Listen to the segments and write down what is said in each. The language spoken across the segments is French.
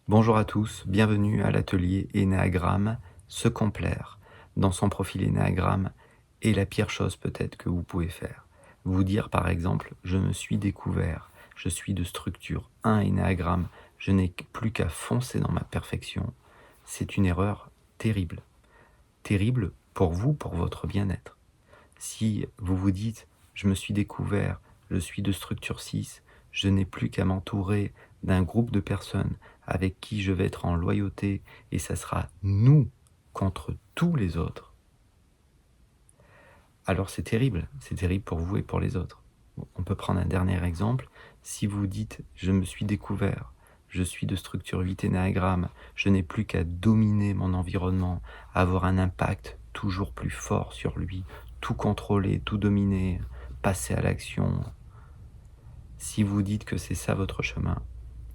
Bonjour à tous, bienvenue à l'atelier Énéagramme, se complaire dans son profil Énéagramme est la pire chose peut-être que vous pouvez faire. Vous dire par exemple, je me suis découvert, je suis de structure 1 Énéagramme, je n'ai plus qu'à foncer dans ma perfection. C'est une erreur terrible. Terrible pour vous, pour votre bien-être. Si vous vous dites, je me suis découvert, je suis de structure 6, je n'ai plus qu'à m'entourer d'un groupe de personnes avec qui je vais être en loyauté et ça sera nous contre tous les autres, alors c'est terrible pour vous et pour les autres. On peut prendre un dernier exemple. Si vous dites, je me suis découvert, je suis de structure 8 énéagramme, je n'ai plus qu'à dominer mon environnement, avoir un impact toujours plus fort sur lui, tout contrôler, tout dominer, passer à l'action. Si vous dites que c'est ça votre chemin,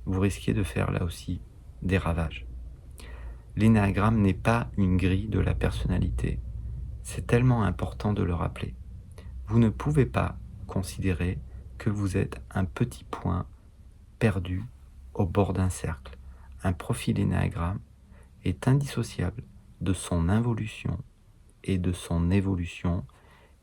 vous risquez de faire là aussi des ravages. L'énéagramme n'est pas une grille de la personnalité. C'est tellement important de le rappeler. Vous ne pouvez pas considérer que vous êtes un petit point perdu au bord d'un cercle. Un profil énéagramme est indissociable de son involution et de son évolution,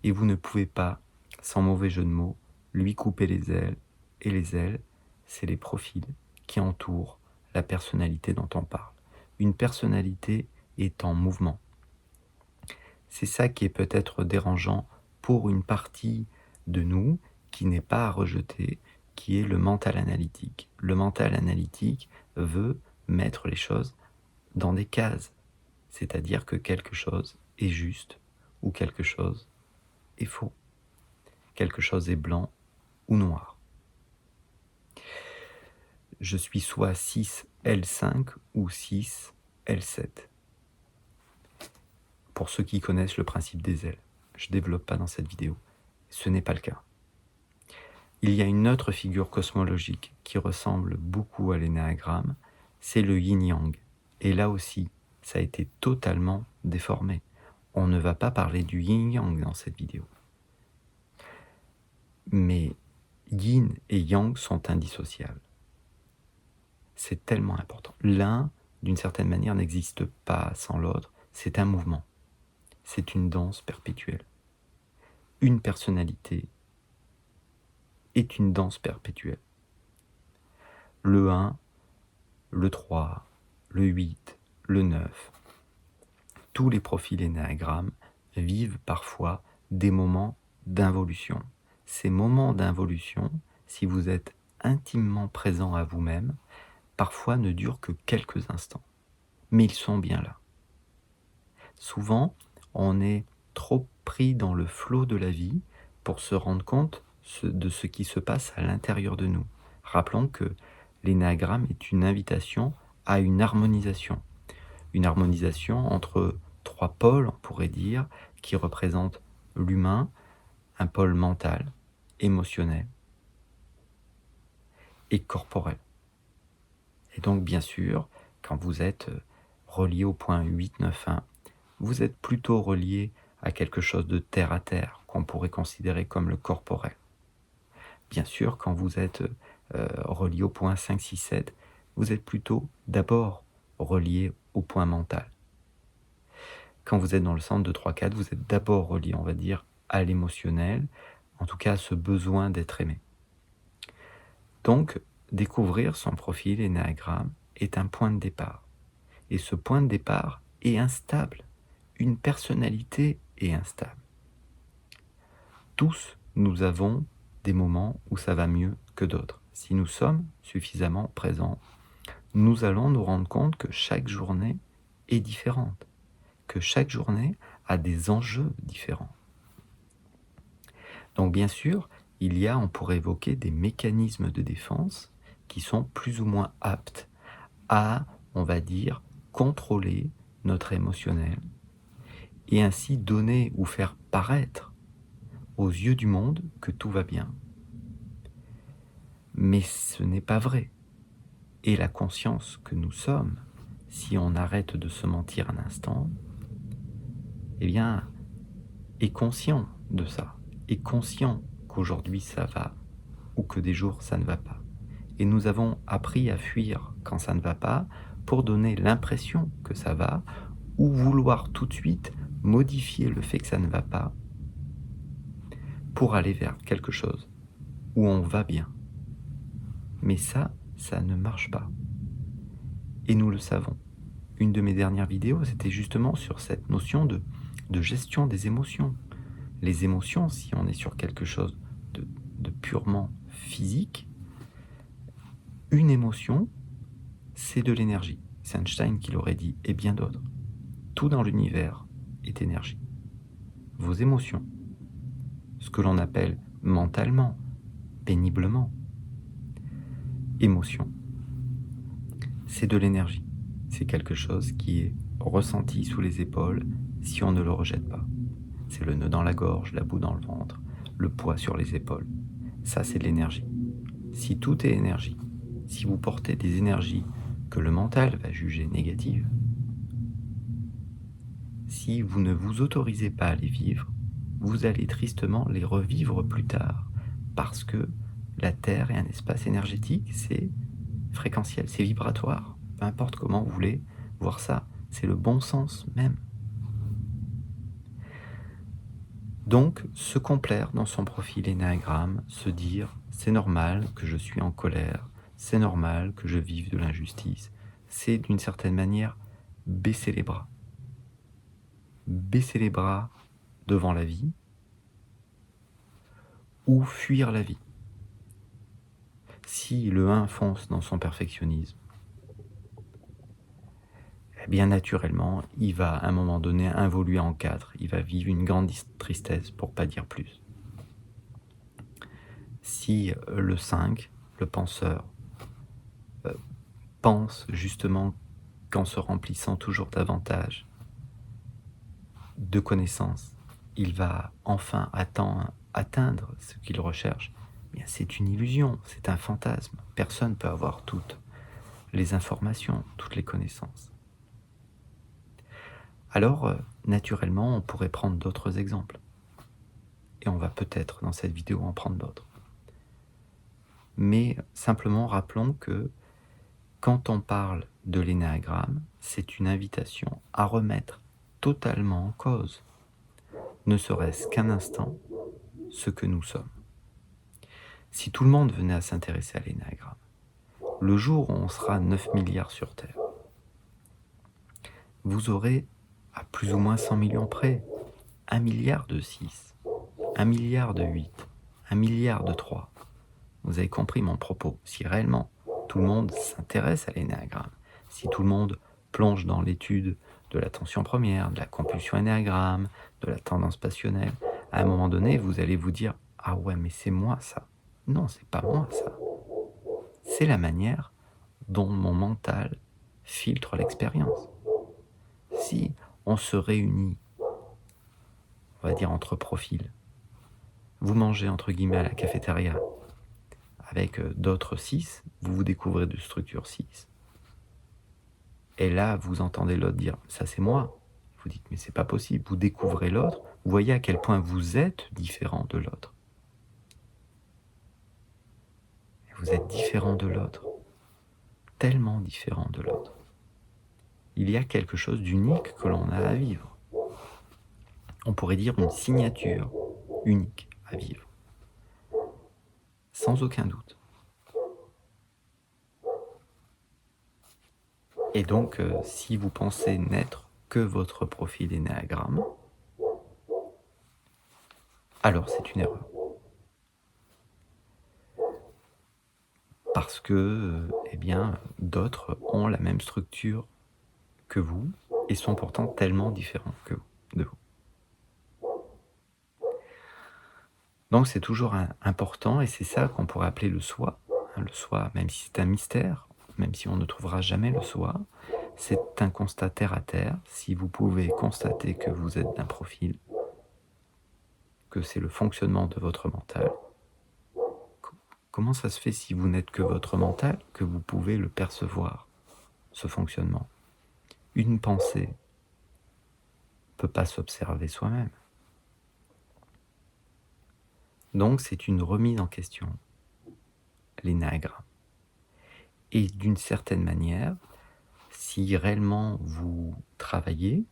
et vous ne pouvez pas, sans mauvais jeu de mots, lui couper les ailes, et les ailes, c'est les profils qui entourent la personnalité dont on parle. Une personnalité est en mouvement. C'est ça qui est peut-être dérangeant pour une partie de nous qui n'est pas à rejeter, qui est le mental analytique. Le mental analytique veut mettre les choses dans des cases, c'est-à-dire que quelque chose est juste ou quelque chose est faux, quelque chose est blanc ou noir. Je suis soit 6L5 ou 6L7. Pour ceux qui connaissent le principe des ailes, je ne développe pas dans cette vidéo. Ce n'est pas le cas. Il y a une autre figure cosmologique qui ressemble beaucoup à l'énéagramme, c'est le yin-yang. Et là aussi, ça a été totalement déformé. On ne va pas parler du yin-yang dans cette vidéo. Mais yin et yang sont indissociables. C'est tellement important. L'un, d'une certaine manière, n'existe pas sans l'autre. C'est un mouvement. C'est une danse perpétuelle. Une personnalité est une danse perpétuelle. Le 1, le 3, le 8, le 9, tous les profils énéagrammes vivent parfois des moments d'involution. Ces moments d'involution, si vous êtes intimement présent à vous-même, parfois ne durent que quelques instants. Mais ils sont bien là. Souvent, on est trop pris dans le flot de la vie pour se rendre compte de ce qui se passe à l'intérieur de nous. Rappelons que l'énéagramme est une invitation à une harmonisation. Une harmonisation entre trois pôles, on pourrait dire, qui représentent l'humain, un pôle mental, émotionnel et corporel. Et donc, bien sûr, quand vous êtes relié au point 891, vous êtes plutôt relié à quelque chose de terre à terre, qu'on pourrait considérer comme le corporel. Bien sûr, quand vous êtes relié au point 567, vous êtes plutôt d'abord relié au point mental. Quand vous êtes dans le centre de 3-4, vous êtes d'abord relié, on va dire, à l'émotionnel, en tout cas à ce besoin d'être aimé. Donc, découvrir son profil énéagramme est un point de départ. Et ce point de départ est instable. Une personnalité est instable. Tous, nous avons des moments où ça va mieux que d'autres. Si nous sommes suffisamment présents, nous allons nous rendre compte que chaque journée est différente, que chaque journée a des enjeux différents. Donc bien sûr, on pourrait évoquer des mécanismes de défense qui sont plus ou moins aptes à, on va dire, contrôler notre émotionnel et ainsi donner ou faire paraître aux yeux du monde que tout va bien. Mais ce n'est pas vrai. Et la conscience que nous sommes, si on arrête de se mentir un instant, est conscient de ça, est conscient qu'aujourd'hui ça va ou que des jours ça ne va pas. Et nous avons appris à fuir quand ça ne va pas pour donner l'impression que ça va, ou vouloir tout de suite modifier le fait que ça ne va pas pour aller vers quelque chose où on va bien. Mais ça ne marche pas. Et nous le savons. Une de mes dernières vidéos, c'était justement sur cette notion de gestion des émotions. Les émotions, si on est sur quelque chose de purement physique, une émotion, c'est de l'énergie. C'est Einstein qui l'aurait dit, et bien d'autres. Tout dans l'univers est énergie. Vos émotions, ce que l'on appelle mentalement, péniblement, émotion, c'est de l'énergie. C'est quelque chose qui est ressenti sous les épaules si on ne le rejette pas. C'est le nœud dans la gorge, la boue dans le ventre, le poids sur les épaules. Ça, c'est de l'énergie. Si tout est énergie, si vous portez des énergies que le mental va juger négatives, si vous ne vous autorisez pas à les vivre, vous allez tristement les revivre plus tard, parce que la Terre est un espace énergétique, c'est fréquentiel, c'est vibratoire. Peu importe comment vous voulez voir ça, c'est le bon sens même. Donc, se complaire dans son profil énéagramme, se dire « c'est normal que je suis en colère, c'est normal que je vive de l'injustice », c'est d'une certaine manière baisser les bras. Baisser les bras devant la vie ou fuir la vie. Si le 1 fonce dans son perfectionnisme, eh bien naturellement, il va à un moment donné involuer en 4, il va vivre une grande tristesse pour pas dire plus. Si le 5, le penseur, pense justement qu'en se remplissant toujours davantage de connaissances, il va enfin atteindre ce qu'il recherche, eh bien c'est une illusion, c'est un fantasme. Personne ne peut avoir toutes les informations, toutes les connaissances. Alors, naturellement, on pourrait prendre d'autres exemples. Et on va peut-être, dans cette vidéo, en prendre d'autres. Mais simplement, rappelons que quand on parle de l'énéagramme, c'est une invitation à remettre totalement en cause, ne serait-ce qu'un instant, ce que nous sommes. Si tout le monde venait à s'intéresser à l'énéagramme, le jour où on sera 9 milliards sur Terre, vous aurez, à plus ou moins 100 millions près, 1 milliard de 6, 1 milliard de 8, 1 milliard de 3. Vous avez compris mon propos. Si réellement tout le monde s'intéresse à l'énéagramme, si tout le monde plonge dans l'étude de l'attention première, de la compulsion énéagramme, de la tendance passionnelle, à un moment donné, vous allez vous dire « Ah ouais, mais c'est moi ça ». Non, c'est pas moi ça. C'est la manière dont mon mental filtre l'expérience. Si on se réunit, on va dire entre profils, vous mangez entre guillemets à la cafétéria avec d'autres 6, vous vous découvrez de structure 6. Et là, vous entendez l'autre dire « ça c'est moi ». Vous dites « mais c'est pas possible ». Vous découvrez l'autre, vous voyez à quel point vous êtes différent de l'autre. Vous êtes différent de l'autre, tellement différent de l'autre. Il y a quelque chose d'unique que l'on a à vivre. On pourrait dire une signature unique à vivre, sans aucun doute. Et donc, si vous pensez n'être que votre profil énéagramme, alors c'est une erreur. Parce que, eh bien, d'autres ont la même structure que vous et sont pourtant tellement différents de vous. Donc c'est toujours important et c'est ça qu'on pourrait appeler le soi. Le soi, même si c'est un mystère, même si on ne trouvera jamais le soi, c'est un constat terre à terre. Si vous pouvez constater que vous êtes d'un profil, que c'est le fonctionnement de votre mental, comment ça se fait si vous n'êtes que votre mental, que vous pouvez le percevoir, ce fonctionnement? Une pensée ne peut pas s'observer soi-même. Donc c'est une remise en question, l'énéagramme. Et d'une certaine manière, si réellement vous travaillez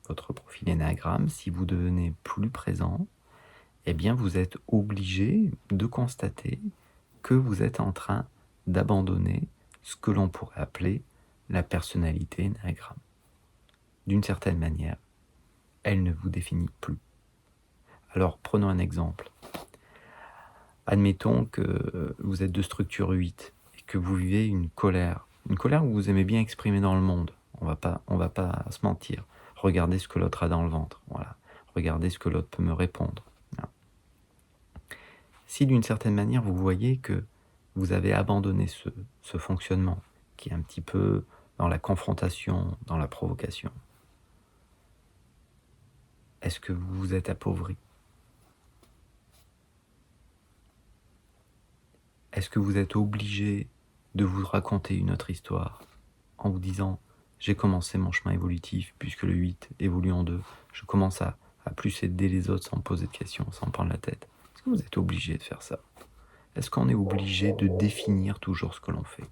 votre profil énéagramme, si vous devenez plus présent, eh bien vous êtes obligé de constater que vous êtes en train d'abandonner ce que l'on pourrait appeler la personnalité énéagramme. D'une certaine manière, elle ne vous définit plus. Alors prenons un exemple. Admettons que vous êtes de structure 8 et que vous vivez une colère que vous aimez bien exprimer dans le monde. On va pas se mentir. Regardez ce que l'autre a dans le ventre. Voilà. Regardez ce que l'autre peut me répondre. Voilà. Si d'une certaine manière vous voyez que vous avez abandonné ce fonctionnement qui est un petit peu dans la confrontation, dans la provocation, est-ce que vous vous êtes appauvri? Est-ce que vous êtes obligé de vous raconter une autre histoire en vous disant « j'ai commencé mon chemin évolutif puisque le 8 évolue en 2, je commence à plus aider les autres sans me poser de questions, sans me prendre la tête ». Est-ce que vous êtes obligé de faire ça? Est-ce qu'on est obligé de définir toujours ce que l'on fait?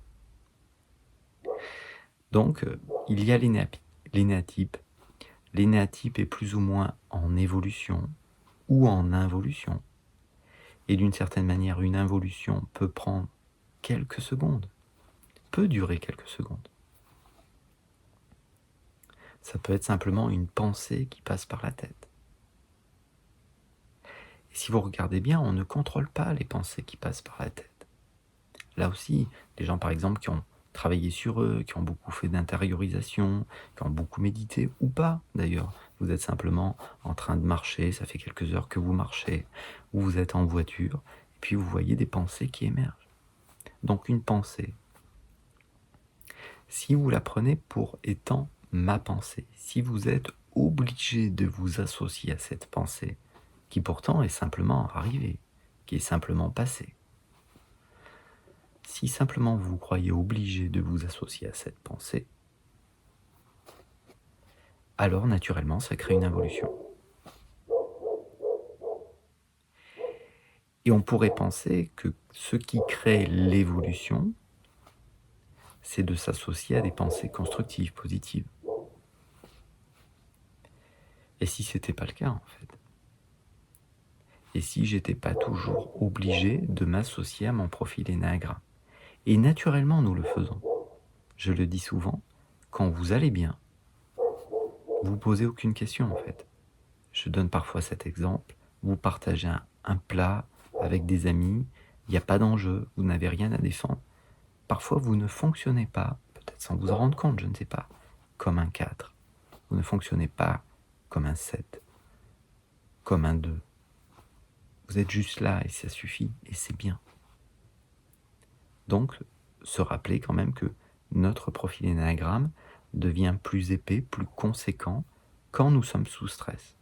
Donc, il y a l'énéatype. L'énéatype est plus ou moins en évolution ou en involution. Et d'une certaine manière, une involution peut prendre quelques secondes, peut durer quelques secondes. Ça peut être simplement une pensée qui passe par la tête. Et si vous regardez bien, on ne contrôle pas les pensées qui passent par la tête. Là aussi, les gens par exemple qui ont travaillé sur eux, qui ont beaucoup fait d'intériorisation, qui ont beaucoup médité, ou pas d'ailleurs. Vous êtes simplement en train de marcher, ça fait quelques heures que vous marchez, ou vous êtes en voiture, et puis vous voyez des pensées qui émergent. Donc une pensée, si vous la prenez pour étant ma pensée, si vous êtes obligé de vous associer à cette pensée, qui pourtant est simplement arrivée, qui est simplement passée, si simplement vous croyez obligé de vous associer à cette pensée, alors naturellement ça crée une involution. Et on pourrait penser que ce qui crée l'évolution, c'est de s'associer à des pensées constructives, positives. Et si c'était pas le cas en fait? Et si j'étais pas toujours obligé de m'associer à mon profil énéagramme? Et naturellement nous le faisons. Je le dis souvent, quand vous allez bien, vous posez aucune question en fait. Je donne parfois cet exemple, vous partagez un plat avec des amis, il n'y a pas d'enjeu, vous n'avez rien à défendre. Parfois vous ne fonctionnez pas, peut-être sans vous en rendre compte, je ne sais pas, comme un 4. Vous ne fonctionnez pas comme un 7, comme un 2. Vous êtes juste là et ça suffit et c'est bien. Donc, se rappeler quand même que notre profil énéagramme devient plus épais, plus conséquent quand nous sommes sous stress.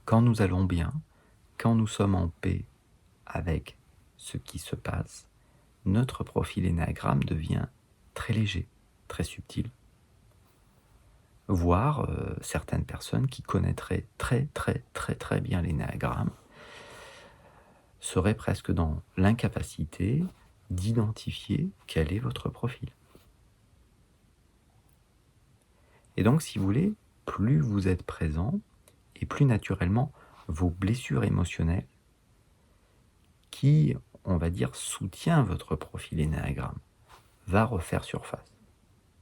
Quand nous allons bien, quand nous sommes en paix avec ce qui se passe, notre profil énéagramme devient très léger, très subtil. Voire certaines personnes qui connaîtraient très bien l'énéagramme seraient presque dans l'incapacité d'identifier quel est votre profil. Et donc, si vous voulez, plus vous êtes présent, et plus naturellement, vos blessures émotionnelles, qui, on va dire, soutient votre profil énéagramme, va refaire surface.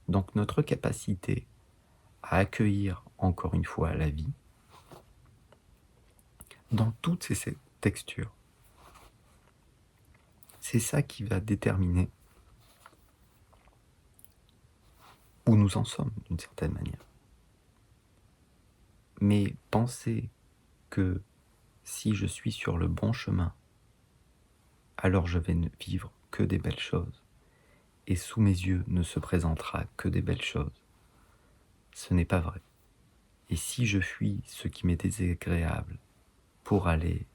Donc notre capacité à accueillir encore une fois la vie, dans toutes ces textures, c'est ça qui va déterminer où nous en sommes d'une certaine manière. Mais pensez que si je suis sur le bon chemin, alors je vais ne vivre que des belles choses, et sous mes yeux ne se présentera que des belles choses. Ce n'est pas vrai. Et si je fuis ce qui m'est désagréable pour aller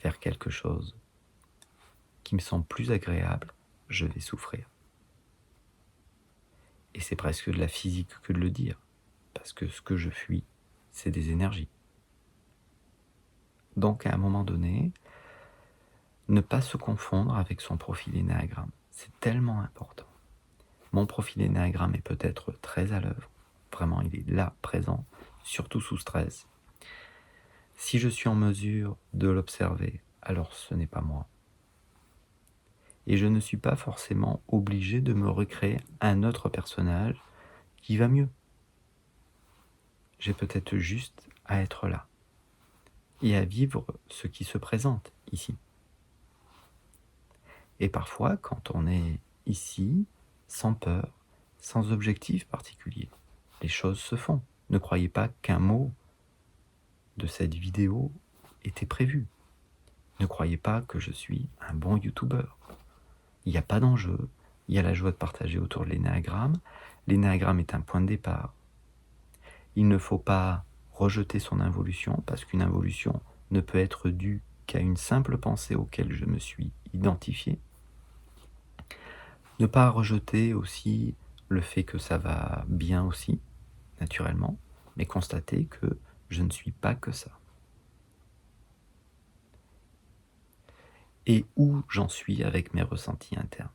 vers quelque chose qui me semble plus agréable, je vais souffrir. Et c'est presque de la physique que de le dire, parce que ce que je fuis, c'est des énergies. Donc à un moment donné, ne pas se confondre avec son profil énéagramme. C'est tellement important. Mon profil énéagramme est peut-être très à l'œuvre. Vraiment, il est là, présent, surtout sous stress. Si je suis en mesure de l'observer, alors ce n'est pas moi. Et je ne suis pas forcément obligé de me recréer un autre personnage qui va mieux. J'ai peut-être juste à être là et à vivre ce qui se présente ici. Et parfois, quand on est ici, sans peur, sans objectif particulier, les choses se font. Ne croyez pas qu'un mot de cette vidéo était prévu. Ne croyez pas que je suis un bon youtubeur. Il n'y a pas d'enjeu, il y a la joie de partager autour de l'énéagramme. L'énéagramme est un point de départ. Il ne faut pas rejeter son involution, parce qu'une involution ne peut être due qu'à une simple pensée auquel je me suis identifié. Ne pas rejeter aussi le fait que ça va bien aussi, naturellement, mais constater que je ne suis pas que ça. Et où j'en suis avec mes ressentis internes.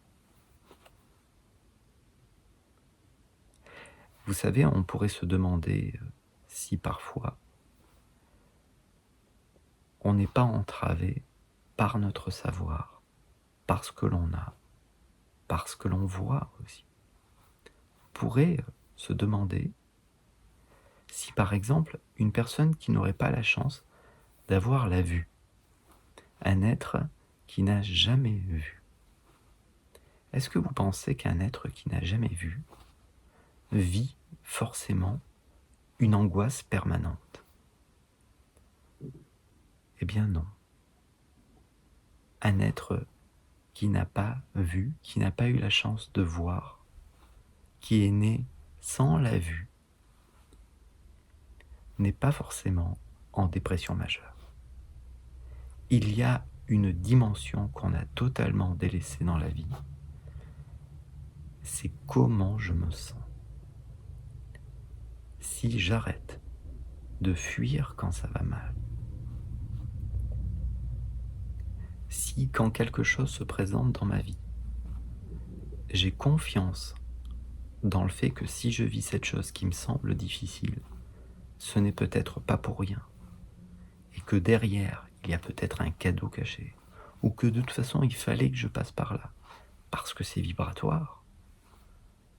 Vous savez, on pourrait se demander si parfois on n'est pas entravé par notre savoir, parce que l'on a, parce que l'on voit aussi. On pourrait se demander si par exemple une personne qui n'aurait pas la chance d'avoir la vue, un être qui n'a jamais vu, est-ce que vous pensez qu'un être qui n'a jamais vu vit forcément une angoisse permanente? Eh bien non. Un être qui n'a pas vu, qui n'a pas eu la chance de voir, qui est né sans la vue, n'est pas forcément en dépression majeure. Il y a une dimension qu'on a totalement délaissée dans la vie, c'est comment je me sens. Si j'arrête de fuir quand ça va mal, si quand quelque chose se présente dans ma vie, j'ai confiance dans le fait que si je vis cette chose qui me semble difficile, ce n'est peut-être pas pour rien, et que derrière, il y a peut-être un cadeau caché, ou que de toute façon, il fallait que je passe par là, parce que c'est vibratoire,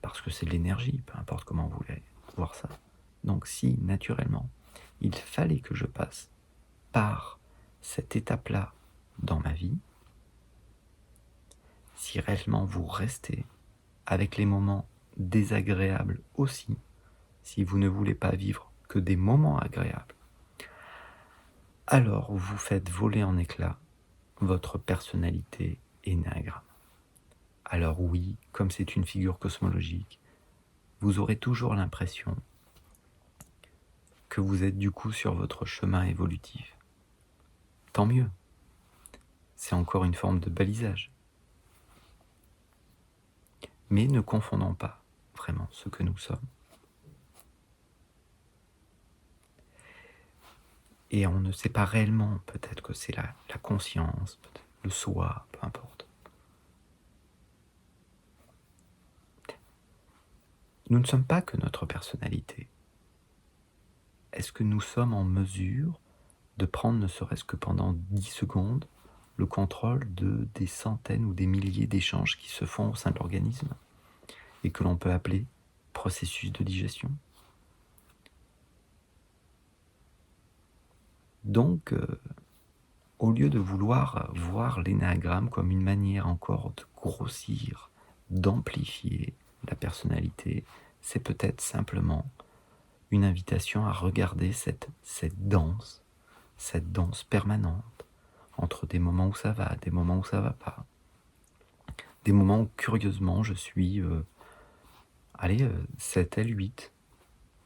parce que c'est de l'énergie, peu importe comment vous voulez voir ça. Donc si, naturellement, il fallait que je passe par cette étape-là dans ma vie, si réellement vous restez avec les moments désagréables aussi, si vous ne voulez pas vivre que des moments agréables, alors vous faites voler en éclats votre personnalité énéagramme. Alors oui, comme c'est une figure cosmologique, vous aurez toujours l'impression que vous êtes du coup sur votre chemin évolutif. Tant mieux, c'est encore une forme de balisage. Mais ne confondons pas vraiment ce que nous sommes. Et on ne sait pas réellement, peut-être que c'est la conscience, peut-être le soi, peu importe. Nous ne sommes pas que notre personnalité. Est-ce que nous sommes en mesure de prendre, ne serait-ce que pendant 10 secondes, le contrôle des centaines ou des milliers d'échanges qui se font au sein de l'organisme et que l'on peut appeler processus de digestion? Donc, au lieu de vouloir voir l'énéagramme comme une manière encore de grossir, d'amplifier la personnalité, c'est peut-être simplement une invitation à regarder cette danse permanente entre des moments où ça va, des moments où ça va pas, des moments où curieusement je suis 7L8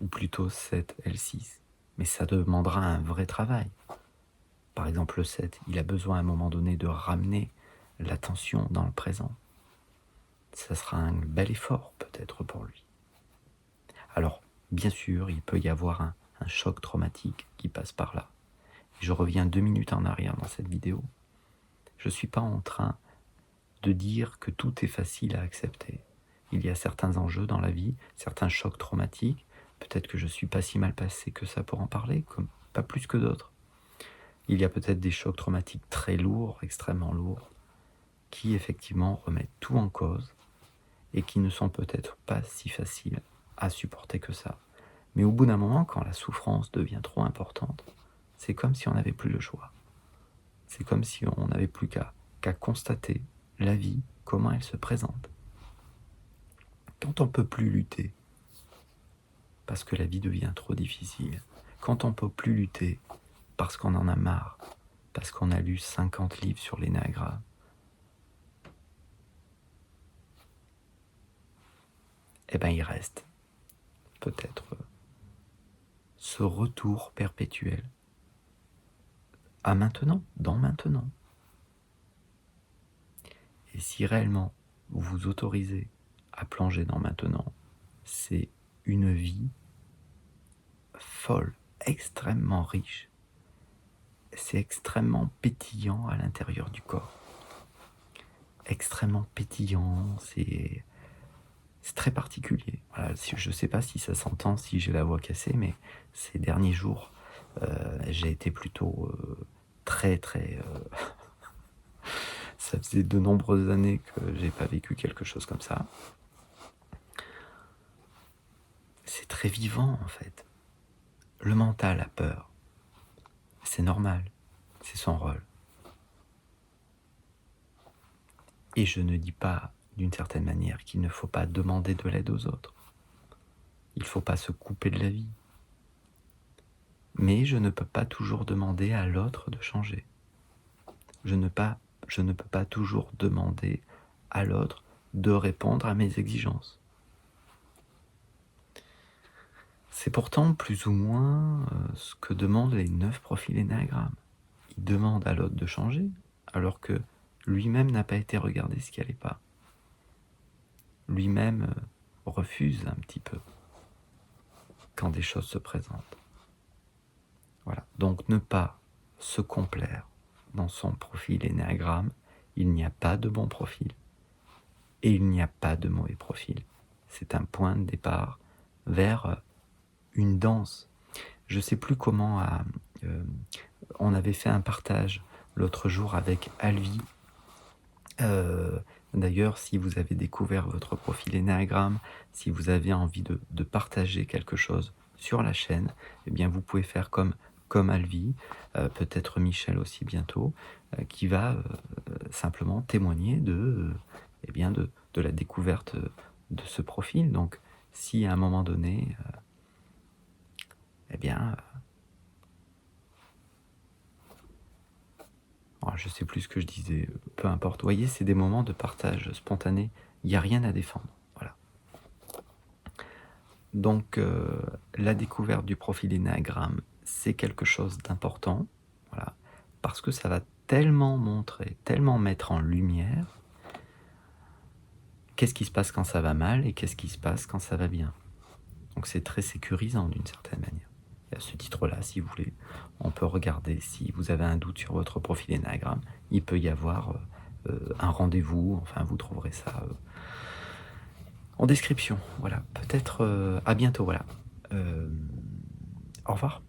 ou plutôt 7L6, mais ça demandera un vrai travail. Par exemple, le 7, il a besoin à un moment donné de ramener l'attention dans le présent. Ça sera un bel effort peut-être pour lui. Alors, bien sûr, il peut y avoir un choc traumatique qui passe par là. Je reviens 2 minutes en arrière dans cette vidéo. Je ne suis pas en train de dire que tout est facile à accepter. Il y a certains enjeux dans la vie, certains chocs traumatiques. Peut-être que je suis pas si mal passé que ça pour en parler, comme pas plus que d'autres. Il y a peut-être des chocs traumatiques très lourds, extrêmement lourds, qui effectivement remettent tout en cause et qui ne sont peut-être pas si faciles à supporter que ça. Mais au bout d'un moment, quand la souffrance devient trop importante, c'est comme si on n'avait plus le choix. C'est comme si on n'avait plus qu'à constater la vie, comment elle se présente. Quand on ne peut plus lutter, parce que la vie devient trop difficile, quand on ne peut plus lutter, parce qu'on en a marre, parce qu'on a lu 50 livres sur l'énéagramme, eh bien il reste peut-être ce retour perpétuel à maintenant, dans maintenant. Et si réellement vous vous autorisez à plonger dans maintenant, c'est une vie folle, extrêmement riche. C'est extrêmement pétillant à l'intérieur du corps. Extrêmement pétillant, c'est très particulier. Voilà, je ne sais pas si ça s'entend, si j'ai la voix cassée, mais ces derniers jours, j'ai été plutôt très ça faisait de nombreuses années que j'ai pas vécu quelque chose comme ça. C'est très vivant en fait. Le mental a peur. C'est normal. C'est son rôle. Et je ne dis pas, d'une certaine manière, qu'il ne faut pas demander de l'aide aux autres. Il ne faut pas se couper de la vie. Mais je ne peux pas toujours demander à l'autre de changer. Je ne peux pas toujours demander à l'autre de répondre à mes exigences. C'est pourtant plus ou moins ce que demandent les 9 profils énéagrammes. Il demande à l'autre de changer, alors que lui-même n'a pas été regarder ce qui n'allait pas. Lui-même refuse un petit peu quand des choses se présentent. Voilà. Donc ne pas se complaire dans son profil énéagramme. Il n'y a pas de bon profil et il n'y a pas de mauvais profil. C'est un point de départ vers une danse. Je ne sais plus comment on avait fait un partage l'autre jour avec Alvi. D'ailleurs, si vous avez découvert votre profil énéagramme, si vous avez envie de partager quelque chose sur la chaîne, eh bien vous pouvez faire comme Alvi, peut-être Michel aussi bientôt, qui va simplement témoigner eh bien de la découverte de ce profil. Donc, si à un moment donné, eh bien, je ne sais plus ce que je disais, peu importe. Vous voyez, c'est des moments de partage spontané. Il n'y a rien à défendre. Voilà. Donc, la découverte du profil énéagramme, c'est quelque chose d'important. Voilà. Parce que ça va tellement montrer, tellement mettre en lumière qu'est-ce qui se passe quand ça va mal et qu'est-ce qui se passe quand ça va bien. Donc, c'est très sécurisant d'une certaine manière. Et à ce titre-là, si vous voulez, on peut regarder si vous avez un doute sur votre profil énéagramme. Il peut y avoir un rendez-vous, enfin vous trouverez ça en description. Voilà, peut-être à bientôt. Voilà. Au revoir.